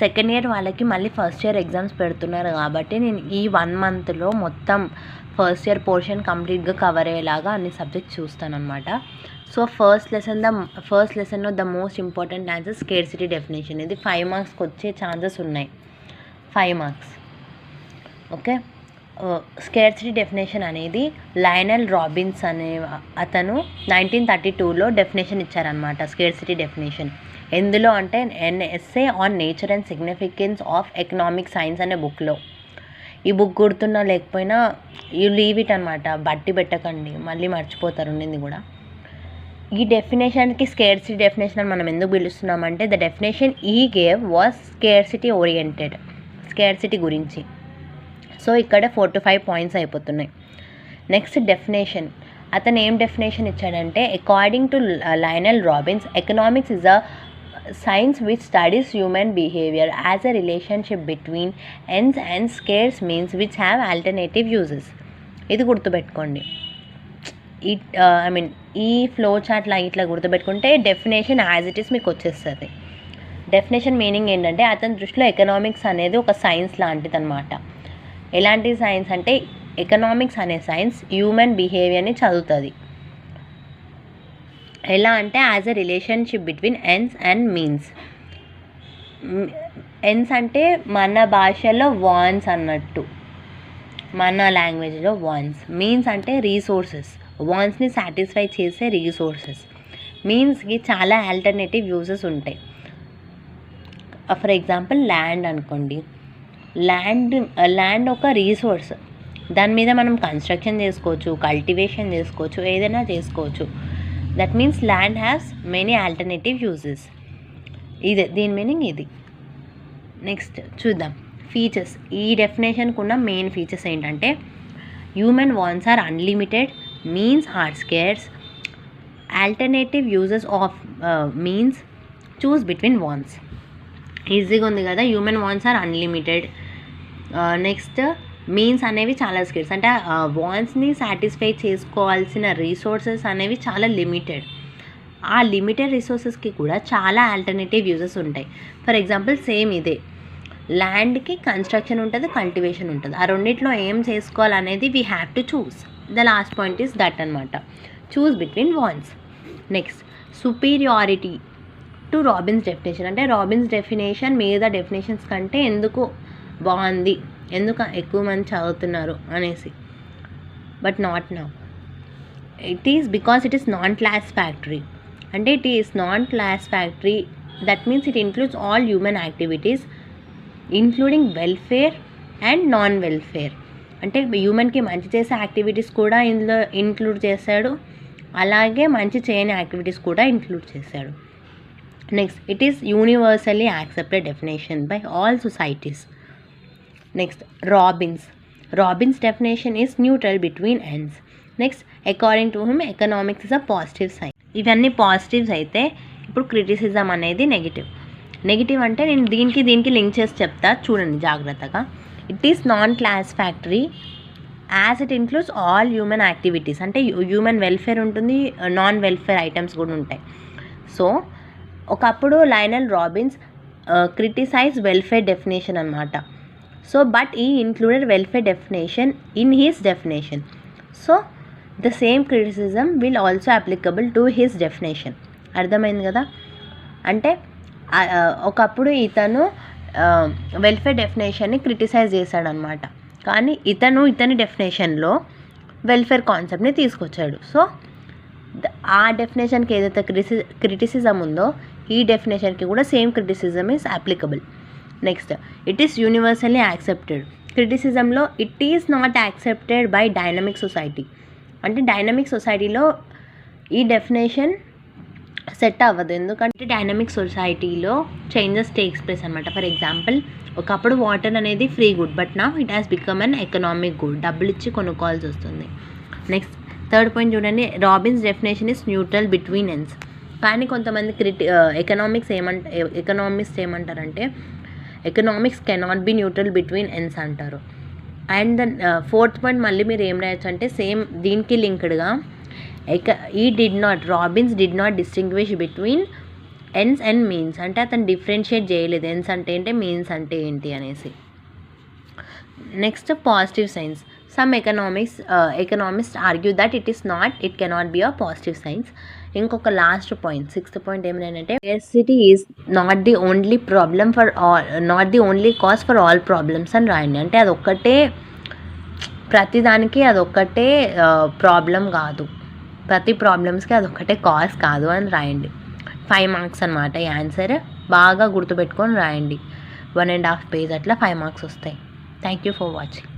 Second year వాళ్ళకి మళ్ళీ first year exams పెడుతున్నారు కాబట్టి నేను ఈ 1 మంత్లో మొత్తం ఫస్ట్ ఇయర్ పోర్షన్ కంప్లీట్గా కవర్ అయ్యేలాగా అన్ని సబ్జెక్ట్స్ చూస్తానన్నమాట. సో ఫస్ట్ లెసన్లో the most important answer scarcity definition. ఇది 5 మార్క్స్కి వచ్చే ఛాన్సెస్ ఉన్నాయి. 5 మార్క్స్. ఓకే. స్కేర్సిటీ డెఫినేషన్ అనేది లయనల్ రాబిన్స్ అనే అతను 1932లో డెఫినేషన్ ఇచ్చారనమాట. స్కేర్సిటీ డెఫినేషన్ ఎందులో అంటే an essay on nature and significance of economic science అనే బుక్లో. ఈ బుక్ గుర్తున్నా లేకపోయినా యూ లీవ్ ఇట్ అనమాట, బట్టి పెట్టకండి, మళ్ళీ మర్చిపోతారు ఉండింది కూడా. ఈ డెఫినేషన్కి స్కేర్సిటీ డెఫినేషన్ అని మనం ఎందుకు పిలుస్తున్నామంటే the definition he gave was scarcity oriented, scarcity గురించి. సో ఇక్కడ 4 to 5 పాయింట్స్ అయిపోతున్నాయి. నెక్స్ట్ డెఫినేషన్, అతను ఏం డెఫినేషన్ ఇచ్చాడంటే according to Lionel Robbins economics is a science which studies human behaviour as a relationship between ends and scarce means which have alternative uses. ఇది గుర్తుపెట్టుకోండి. ఈ flow chart ఇట్లా గుర్తుపెట్టుకుంటే definition as it is మీకు వచ్చేస్తుంది. Definition meaning ఏంటంటే అతని దృష్టిలో ఎకనామిక్స్ అనేది ఒక సైన్స్ లాంటిది అనమాట. ఎలాంటి సైన్స్ అంటే ఎకనామిక్స్ అనే సైన్స్ హ్యూమన్ బిహేవియర్ని చదువుతుంది. ఎలా అంటే as a relationship between ends and means. Ends అంటే మన భాషలో వాన్స్ అన్నట్టు, మన లాంగ్వేజ్లో వాన్స్. మీన్స్ అంటే రీసోర్సెస్, వాన్స్ని సాటిస్ఫై చేసే రీసోర్సెస్. మీన్స్కి చాలా ఆల్టర్నేటివ్ యూజెస్ ఉంటాయి. ఫర్ ఎగ్జాంపుల్ ల్యాండ్ అనుకోండి. ల్యాండ్ ఒక రీసోర్స్, దాని మీద మనం కన్స్ట్రక్షన్ చేసుకోవచ్చు, కల్టివేషన్ చేసుకోవచ్చు, ఏదైనా చేసుకోవచ్చు. That means land has many alternative uses. దీని మీనింగ్ ఇది. నెక్స్ట్ చూద్దాం ఫీచర్స్. ఈ డెఫినేషన్కి ఉన్న మెయిన్ ఫీచర్స్ ఏంటంటే human wants are unlimited, means are scarce, alternative uses of means, choose between wants. ఈజీగా ఉంది కదా. Human wants are unlimited. Next means అనేవి చాలా స్కేర్స్, అంటే వాన్స్ని సాటిస్ఫై చేసుకోవాల్సిన రీసోర్సెస్ అనేవి చాలా లిమిటెడ్. ఆ లిమిటెడ్ రిసోర్సెస్కి కూడా చాలా ఆల్టర్నేటివ్ యూజెస్ ఉంటాయి. ఫర్ ఎగ్జాంపుల్ సేమ్ ఇదే ల్యాండ్కి కన్స్ట్రక్షన్ ఉంటుంది, కల్టివేషన్ ఉంటుంది. ఆ రెండిట్లో ఏం చేసుకోవాలనేది we have to choose. The last point is that అనమాట, choose between wants. Next superiority to Robbins definition. అంటే రాబిన్స్ డెఫినేషన్ మిగతా డెఫినేషన్స్ కంటే ఎందుకు బాగుంది, ఎందుకు ఎక్కువ మంది చదువుతున్నారు అనేసి. But not now. It is because it is non classificatory. అంటే it is non classificatory, that means it includes all human activities including welfare and non welfare. అంటే హ్యూమన్కి మంచి చేసే యాక్టివిటీస్ కూడా ఇందులో ఇంక్లూడ్ చేశాడు, అలాగే మంచి చేయని యాక్టివిటీస్ కూడా ఇంక్లూడ్ చేశాడు. Next it is universally accepted definition by all societies. Next Robbins definition is neutral between ends. Next according to him economics is a positive science. ఇవన్నీ పాజిటివ్స్ అయితే ఇప్పుడు క్రిటిసిజం అనేది నెగిటివ్ అంటే నేను దీనికి లింక్ చేసి చెప్తా, చూడండి జాగ్రత్తగా. It is non classificatory as it includes all human activities. అంటే హ్యూమన్ వెల్ఫేర్ ఉంటుంది, నాన్ వెల్ఫేర్ ఐటమ్స్ కూడా ఉంటాయి. సో ఒకప్పుడు Lionel Robbins criticize welfare definition అనమాట. So but he included welfare definition in his definition. So the same criticism will also applicable to his definition. అర్థమైంది కదా. అంటే ఒకప్పుడు ఇతను వెల్ఫేర్ డెఫినేషన్ని క్రిటిసైజ్ చేశాడనమాట, కానీ ఇతని డెఫినేషన్లో వెల్ఫేర్ కాన్సెప్ట్ని తీసుకొచ్చాడు. సో ఆ డెఫినేషన్కి ఏదైతే క్రిటిసిజం ఉందో ఈ డెఫినేషన్కి కూడా same criticism is applicable. Next it is universally accepted. క్రిటిసిజంలో it is not accepted by dynamic society. అంటే డైనమిక్ సొసైటీలో ఈ డెఫినేషన్ సెట్ అవ్వదు, ఎందుకంటే డైనమిక్ సొసైటీలో చేంజెస్ టేక్స్ ప్లేస్ అనమాట. ఫర్ ఎగ్జాంపుల్ ఒకప్పుడు వాటర్ అనేది free good, but now it has become an economic good, డబ్బులు ఇచ్చి కొనుక్కోవాల్సి వస్తుంది. నెక్స్ట్ థర్డ్ పాయింట్ చూడండి, Robbins definition is neutral between ends. కానీ కొంతమంది ఎకనామిక్స్ ఏమంటారంటే economics cannot be neutral between ends అంటారు. అండ్ దెన్ ఫోర్త్ పాయింట్ మళ్ళీ మీరు ఏం రాయొచ్చు అంటే సేమ్ దీనికి లింక్డ్గా Robbins did not distinguish between ends and means అంటే అతను డిఫరెన్షియేట్ చేయలేదు ఎన్స్ అంటే ఏంటి మీన్స్ అంటే ఏంటి అనేసి. Next positive science. Some economist argue that it cannot be a positive science. ఇంకొక లాస్ట్ పాయింట్, సిక్స్త్ పాయింట్ ఏమైనా scarcity is not the only problem for all, not the only cause for all problems అని రాయండి. అంటే అదొక్కటే ప్రతిదానికి అదొక్కటే problem కాదు, ప్రతి ప్రాబ్లమ్స్కి అదొక్కటే కాజ్ కాదు అని రాయండి. 5 మార్క్స్ అనమాట ఈ ఆన్సర్. బాగా గుర్తుపెట్టుకొని రాయండి. 1.5 పేజ్ అట్లా 5 మార్క్స్ వస్తాయి. Thank you for watching.